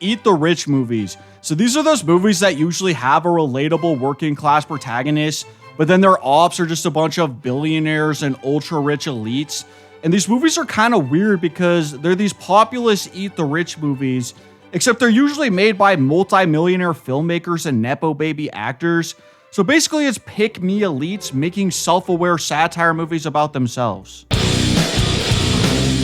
Eat the Rich movies. So these are those movies that usually have a relatable working class protagonist, but then their ops are just a bunch of billionaires and ultra rich elites. And these movies are kind of weird because they're these populist Eat the Rich movies, except they're usually made by multi-millionaire filmmakers and nepo baby actors. So basically it's pick-me elites making self-aware satire movies about themselves.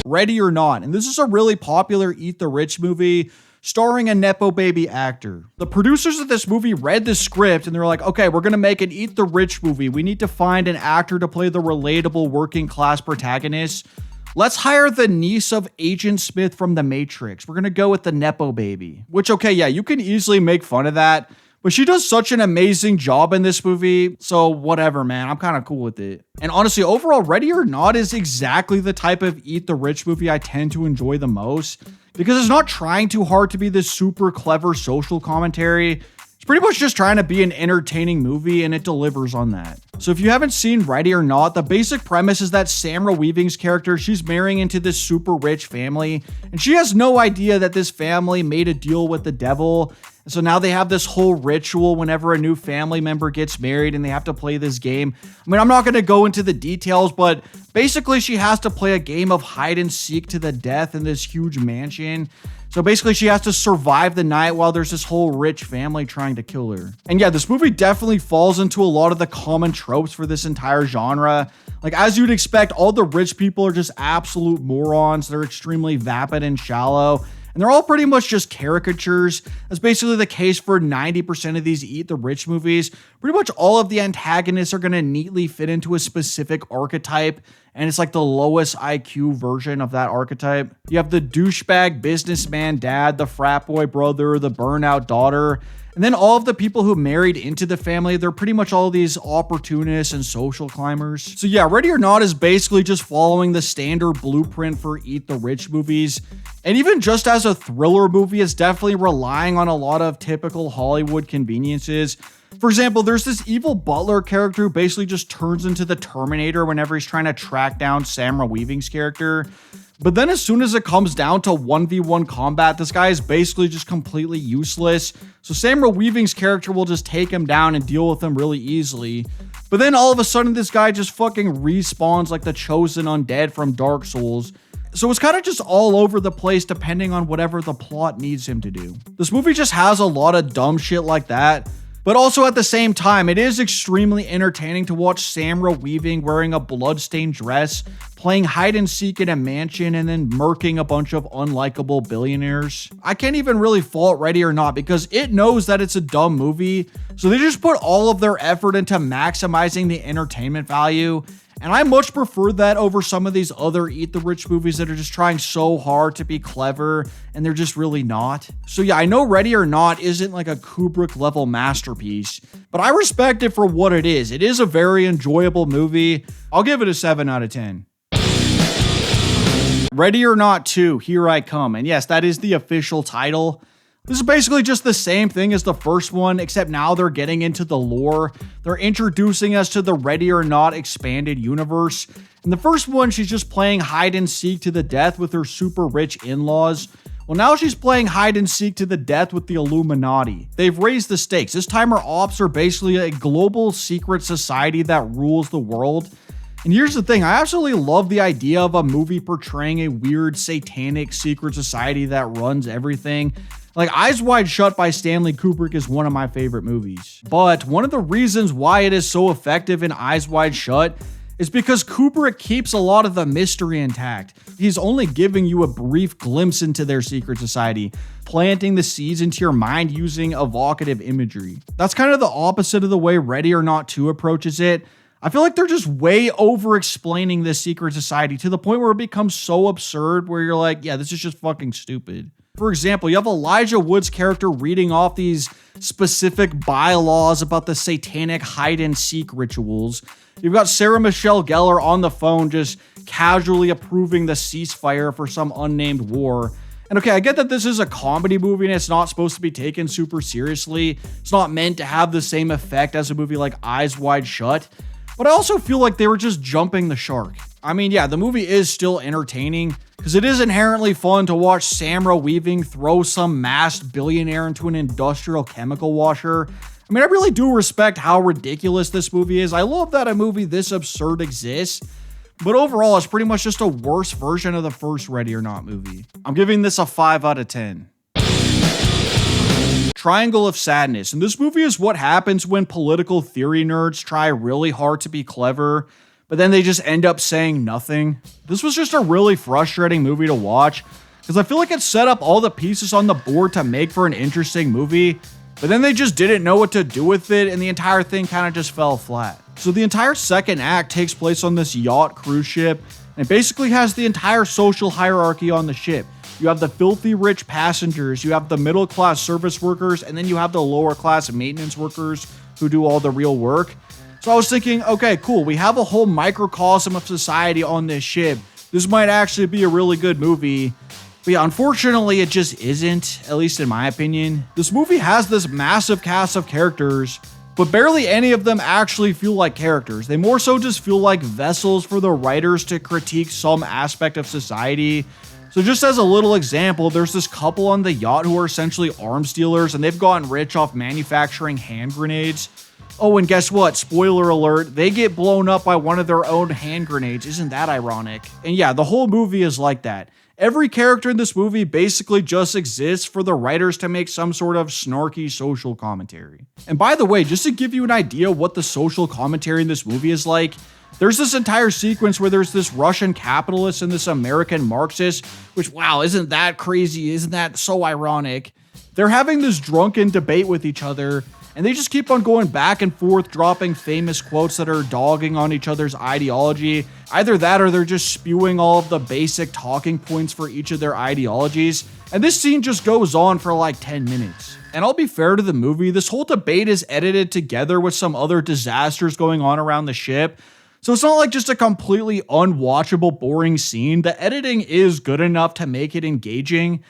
Ready or Not, and this is a really popular Eat the Rich movie starring a nepo baby actor. The producers of this movie read the script and they're like, okay, we're gonna make an Eat the Rich movie. We need to find an actor to play the relatable working class protagonist. Let's hire the niece of Agent Smith from The Matrix. We're gonna go with the nepo baby. Which, okay, yeah, you can easily make fun of that, but she does such an amazing job in this movie, so whatever, man. I'm kind of cool with it. And honestly, overall, Ready or Not is exactly the type of Eat the Rich movie I tend to enjoy the most, because it's not trying too hard to be this super clever social commentary. It's pretty much just trying to be an entertaining movie, and it delivers on that. So if you haven't seen Ready or Not, the basic premise is that Samara Weaving's character, she's marrying into this super rich family, and she has no idea that this family made a deal with the devil. So now they have this whole ritual whenever a new family member gets married and they have to play this game. I mean, I'm not going to go into the details, but basically she has to play a game of hide and seek to the death in this huge mansion. So basically she has to survive the night while there's this whole rich family trying to kill her. And yeah, this movie definitely falls into a lot of the common tropes for this entire genre. Like, as you'd expect, all the rich people are just absolute morons. They're extremely vapid and shallow. And they're all pretty much just caricatures. That's basically the case for 90% of these Eat the Rich movies. Pretty much all of the antagonists are going to neatly fit into a specific archetype, and it's like the lowest IQ version of that archetype. You have the douchebag businessman dad, the frat boy brother, the burnout daughter, and then all of the people who married into the family, they're pretty much all these opportunists and social climbers. So yeah, Ready or Not is basically just following the standard blueprint for Eat the Rich movies. And even just as a thriller movie, it's definitely relying on a lot of typical Hollywood conveniences. For example, there's this evil butler character who basically just turns into the Terminator whenever he's trying to track down Samara Weaving's character. But then as soon as it comes down to 1v1 combat, this guy is basically just completely useless. So Samara Weaving's character will just take him down and deal with him really easily. But then all of a sudden, this guy just fucking respawns like the chosen undead from Dark Souls. So it's kind of just all over the place depending on whatever the plot needs him to do. This movie just has a lot of dumb shit like that. But also at the same time, it is extremely entertaining to watch Samara Weaving wearing a bloodstained dress, playing hide and seek in a mansion, and then murking a bunch of unlikable billionaires. I can't even really fault Ready or Not because it knows that it's a dumb movie. So they just put all of their effort into maximizing the entertainment value. And I much prefer that over some of these other Eat the Rich movies that are just trying so hard to be clever and they're just really not. So yeah, I know Ready or Not isn't like a Kubrick level masterpiece, but I respect it for what it is. It is a very enjoyable movie. I'll give it a 7 out of 10. Ready or Not 2, Here I Come. And yes, that is the official title. This is basically just the same thing as the first one, except now they're getting into the lore. They're introducing us to the Ready or Not expanded universe. In the first one, she's just playing hide and seek to the death with her super rich in-laws. Well, now she's playing hide and seek to the death with the Illuminati. They've raised the stakes. This time her ops are basically a global secret society that rules the world. And here's the thing, I absolutely love the idea of a movie portraying a weird satanic secret society that runs everything. Like, Eyes Wide Shut by Stanley Kubrick is one of my favorite movies. But one of the reasons why it is so effective in Eyes Wide Shut is because Kubrick keeps a lot of the mystery intact. He's only giving you a brief glimpse into their secret society, planting the seeds into your mind using evocative imagery. That's kind of the opposite of the way Ready or Not 2 approaches it. I feel like they're just way over explaining this secret society to the point where it becomes so absurd where you're like, yeah, this is just fucking stupid. For example, you have Elijah Wood's character reading off these specific bylaws about the satanic hide and seek rituals. You've got Sarah Michelle Gellar on the phone just casually approving the ceasefire for some unnamed war. And okay, I get that this is a comedy movie and it's not supposed to be taken super seriously. It's not meant to have the same effect as a movie like Eyes Wide Shut. but I also feel like they were just jumping the shark. I mean, yeah, the movie is still entertaining because it is inherently fun to watch Samra Weaving throw some masked billionaire into an industrial chemical washer. I mean, I really do respect how ridiculous this movie is. I love that a movie this absurd exists, but overall, it's pretty much just a worse version of the first Ready or Not movie. I'm giving this a 5 out of 10. Triangle of Sadness. And this movie is what happens when political theory nerds try really hard to be clever, but then they just end up saying nothing. This was just a really frustrating movie to watch because I feel like it set up all the pieces on the board to make for an interesting movie, but then they just didn't know what to do with it and the entire thing kind of just fell flat. So the entire second act takes place on this yacht cruise ship and it basically has the entire social hierarchy on the ship. You have the filthy rich passengers, you have the middle class service workers, and then you have the lower class maintenance workers who do all the real work. So I was thinking, okay, cool. We have a whole microcosm of society on this ship. This might actually be a really good movie. But yeah, unfortunately, it just isn't, at least in my opinion. This movie has this massive cast of characters, but barely any of them actually feel like characters. They more so just feel like vessels for the writers to critique some aspect of society. So just as a little example, there's this couple on the yacht who are essentially arms dealers and they've gotten rich off manufacturing hand grenades. Oh, and guess what? Spoiler alert, they get blown up by one of their own hand grenades. Isn't that ironic? And yeah, the whole movie is like that. Every character in this movie basically just exists for the writers to make some sort of snarky social commentary. And by the way, just to give you an idea what the social commentary in this movie is like, there's this entire sequence where there's this Russian capitalist and this American Marxist, which, wow, isn't that crazy? Isn't that so ironic? They're having this drunken debate with each other, and they just keep on going back and forth, dropping famous quotes that are dogging on each other's ideology. Either that or they're just spewing all of the basic talking points for each of their ideologies. And this scene just goes on for like 10 minutes. And I'll be fair to the movie, this whole debate is edited together with some other disasters going on around the ship. So it's not like just a completely unwatchable, boring scene. The editing is good enough to make it engaging.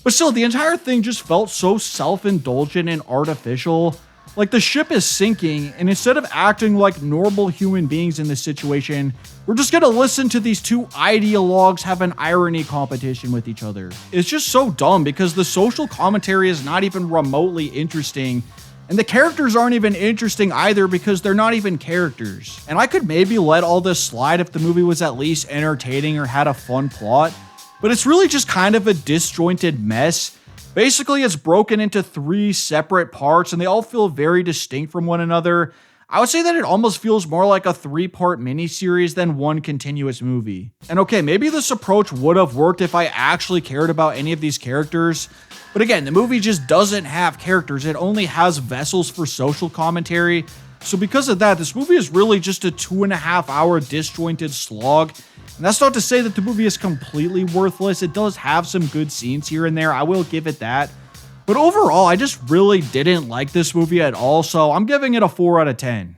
But still, the entire thing just felt so self-indulgent and artificial. Like the ship is sinking, and instead of acting like normal human beings in this situation, we're just gonna listen to these two ideologues have an irony competition with each other. It's just so dumb because the social commentary is not even remotely interesting. And the characters aren't even interesting either because they're not even characters. And I could maybe let all this slide if the movie was at least entertaining or had a fun plot, but it's really just kind of a disjointed mess. Basically, it's broken into 3 separate parts and they all feel very distinct from one another. I would say that it almost feels more like a 3-part miniseries than one continuous movie. And okay, maybe this approach would have worked if I actually cared about any of these characters. But again, the movie just doesn't have characters. It only has vessels for social commentary. So because of that, this movie is really just a 2.5-hour disjointed slog. And that's not to say that the movie is completely worthless. It does have some good scenes here and there. I will give it that. But overall, I just really didn't like this movie at all. So I'm giving it a 4 out of 10.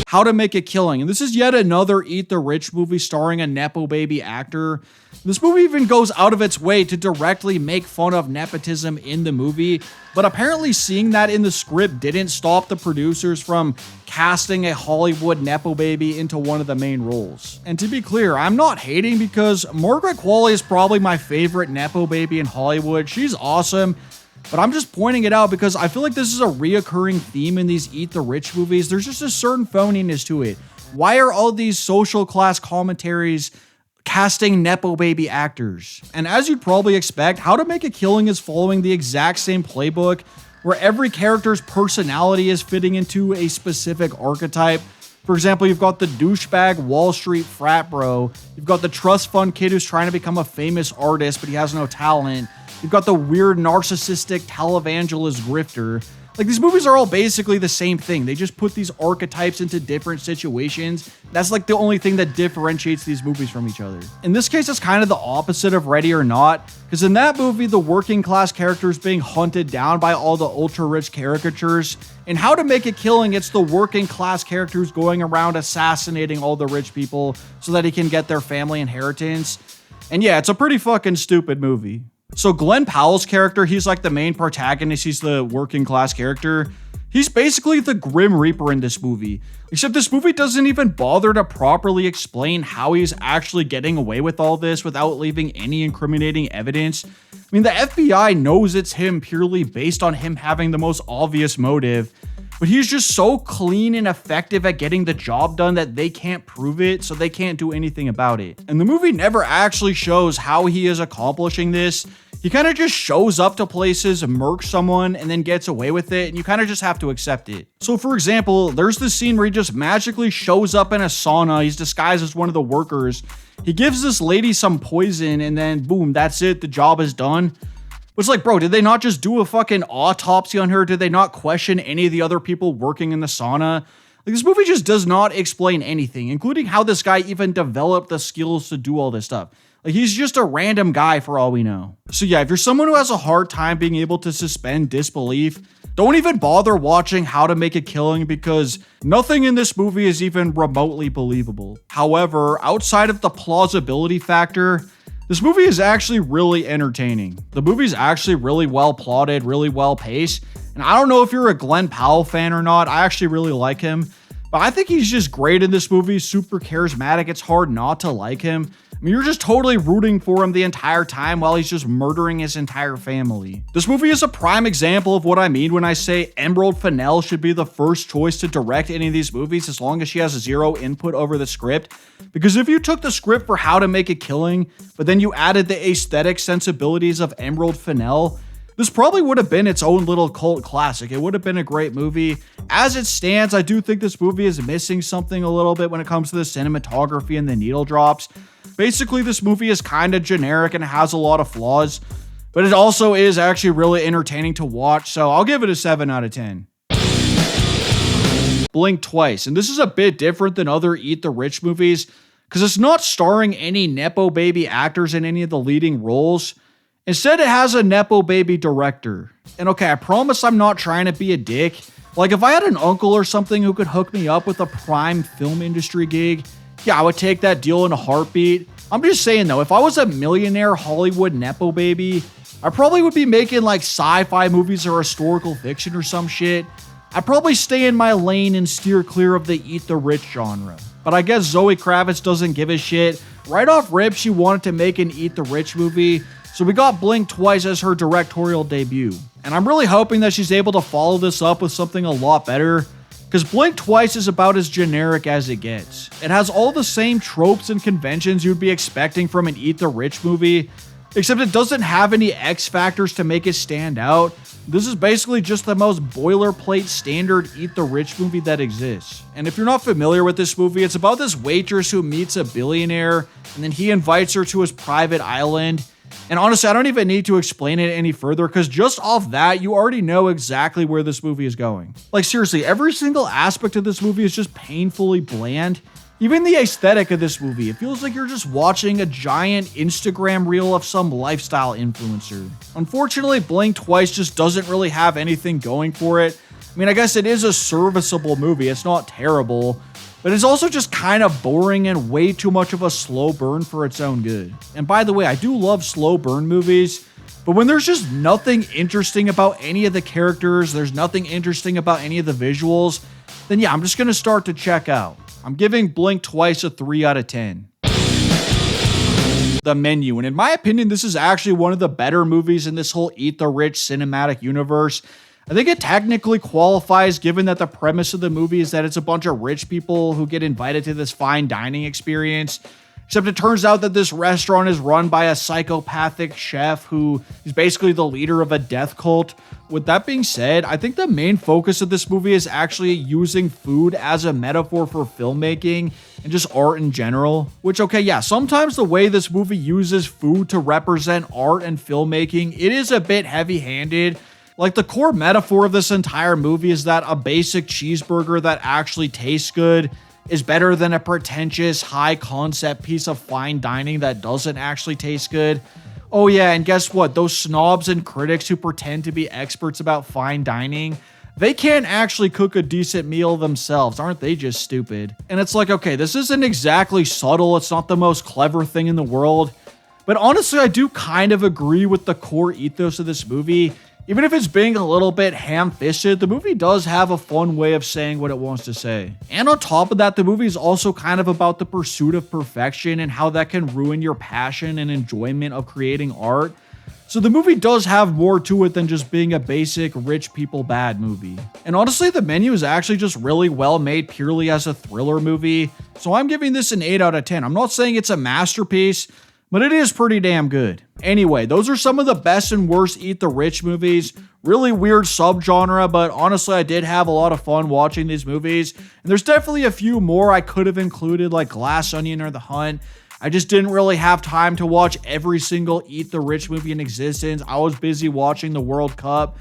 How to Make a Killing. And this is yet another Eat the Rich movie starring a Nepo baby actor. This movie even goes out of its way to directly make fun of nepotism in the movie, but apparently seeing that in the script didn't stop the producers from casting a Hollywood Nepo baby into one of the main roles. And to be clear, I'm not hating because Margaret Qualley is probably my favorite Nepo baby in Hollywood. She's awesome. But I'm just pointing it out because I feel like this is a reoccurring theme in these Eat the Rich movies. There's just a certain phoniness to it. Why are all these social class commentaries casting Nepo baby actors? And as you'd probably expect, How to Make a Killing is following the exact same playbook where every character's personality is fitting into a specific archetype. For example, you've got the douchebag Wall Street frat bro. You've got the trust fund kid who's trying to become a famous artist, but he has no talent. You've got the weird narcissistic televangelist grifter. Like, these movies are all basically the same thing. They just put these archetypes into different situations. That's like the only thing that differentiates these movies from each other. In this case, it's kind of the opposite of Ready or Not, because in that movie, the working class character is being hunted down by all the ultra rich caricatures. In How to Make a Killing, it's the working class characters going around assassinating all the rich people so that he can get their family inheritance. And yeah, it's a pretty fucking stupid movie. So Glenn Powell's character, he's like the main protagonist. He's the working class character. He's basically the Grim Reaper in this movie, except this movie doesn't even bother to properly explain how he's actually getting away with all this without leaving any incriminating evidence. I mean, the FBI knows it's him purely based on him having the most obvious motive, but he's just so clean and effective at getting the job done that they can't prove it, so they can't do anything about it. And the movie never actually shows how he is accomplishing this. He kind of just shows up to places, murks someone, and then gets away with it, and you kind of just have to accept it. So for example, there's this scene where he just magically shows up in a sauna. He's disguised as one of the workers. He gives this lady some poison, and then boom, that's it. The job is done. It's like, bro, did they not just do a fucking autopsy on her? Did they not question any of the other people working in the sauna? Like, this movie just does not explain anything, including how this guy even developed the skills to do all this stuff. Like, he's just a random guy for all we know. So yeah, if you're someone who has a hard time being able to suspend disbelief, don't even bother watching How to Make a Killing, because nothing in this movie is even remotely believable. However, outside of the plausibility factor, this movie is actually really entertaining. The movie's actually really well plotted, really well paced. And I don't know if you're a Glenn Powell fan or not. I actually really like him. But I think he's just great in this movie, super charismatic. It's hard not to like him. I mean, you're just totally rooting for him the entire time while he's just murdering his entire family. This movie is a prime example of what I mean when I say Emerald Fennell should be the first choice to direct any of these movies as long as she has zero input over the script. Because if you took the script for How to Make a Killing, but then you added the aesthetic sensibilities of Emerald Fennell, this probably would have been its own little cult classic. It would have been a great movie. As it stands, I do think this movie is missing something a little bit when it comes to the cinematography and the needle drops. Basically, this movie is kind of generic and has a lot of flaws, but it also is actually really entertaining to watch, so I'll give it a 7 out of 10. Blink Twice, and this is a bit different than other Eat the Rich movies, because it's not starring any Nepo baby actors in any of the leading roles. Instead, it has a Nepo baby director. And okay, I promise I'm not trying to be a dick. Like, if I had an uncle or something who could hook me up with a prime film industry gig, yeah, I would take that deal in a heartbeat. I'm just saying though, if I was a millionaire Hollywood Nepo baby, I probably would be making like sci-fi movies or historical fiction or some shit. I'd probably stay in my lane and steer clear of the Eat the Rich genre. But I guess Zoe Kravitz doesn't give a shit. Right off rip, she wanted to make an Eat the Rich movie, so we got Blink Twice as her directorial debut. And I'm really hoping that she's able to follow this up with something a lot better, because Blink Twice is about as generic as it gets. It has all the same tropes and conventions you'd be expecting from an Eat the Rich movie, except it doesn't have any X factors to make it stand out. This is basically just the most boilerplate standard Eat the Rich movie that exists. And if you're not familiar with this movie, it's about this waitress who meets a billionaire, and then he invites her to his private island. And honestly, I don't even need to explain it any further, because just off that, you already know exactly where this movie is going. Like seriously, every single aspect of this movie is just painfully bland. Even the aesthetic of this movie, it feels like you're just watching a giant Instagram reel of some lifestyle influencer. Unfortunately, Blink Twice just doesn't really have anything going for it. I mean, I guess it is a serviceable movie, it's not terrible, but it's also just kind of boring and way too much of a slow burn for its own good. And by the way, I do love slow burn movies, but when there's just nothing interesting about any of the characters, there's nothing interesting about any of the visuals, then yeah, I'm just gonna start to check out. I'm giving Blink Twice a 3 out of 10. The Menu, and in my opinion, this is actually one of the better movies in this whole Eat the Rich cinematic universe. I think it technically qualifies given that the premise of the movie is that it's a bunch of rich people who get invited to this fine dining experience. Except it turns out that this restaurant is run by a psychopathic chef who is basically the leader of a death cult. With that being said, I think the main focus of this movie is actually using food as a metaphor for filmmaking and just art in general. Which, okay, yeah, sometimes the way this movie uses food to represent art and filmmaking, it is a bit heavy-handed. Like, the core metaphor of this entire movie is that a basic cheeseburger that actually tastes good is better than a pretentious, high-concept piece of fine dining that doesn't actually taste good. Oh yeah, and guess what? Those snobs and critics who pretend to be experts about fine dining, they can't actually cook a decent meal themselves. Aren't they just stupid? And it's like, okay, this isn't exactly subtle. It's not the most clever thing in the world. But honestly, I do kind of agree with the core ethos of this movie. Even if it's being a little bit ham-fisted, the movie does have a fun way of saying what it wants to say. And on top of that, the movie is also kind of about the pursuit of perfection and how that can ruin your passion and enjoyment of creating art. So the movie does have more to it than just being a basic rich people bad movie. And honestly, The Menu is actually just really well made purely as a thriller movie. So I'm giving this an 8 out of 10. I'm not saying it's a masterpiece, but it is pretty damn good. Anyway, those are some of the best and worst Eat the Rich movies. Really weird subgenre, but honestly, I did have a lot of fun watching these movies. And there's definitely a few more I could have included, like Glass Onion or The Hunt. I just didn't really have time to watch every single Eat the Rich movie in existence. I was busy watching the World Cup.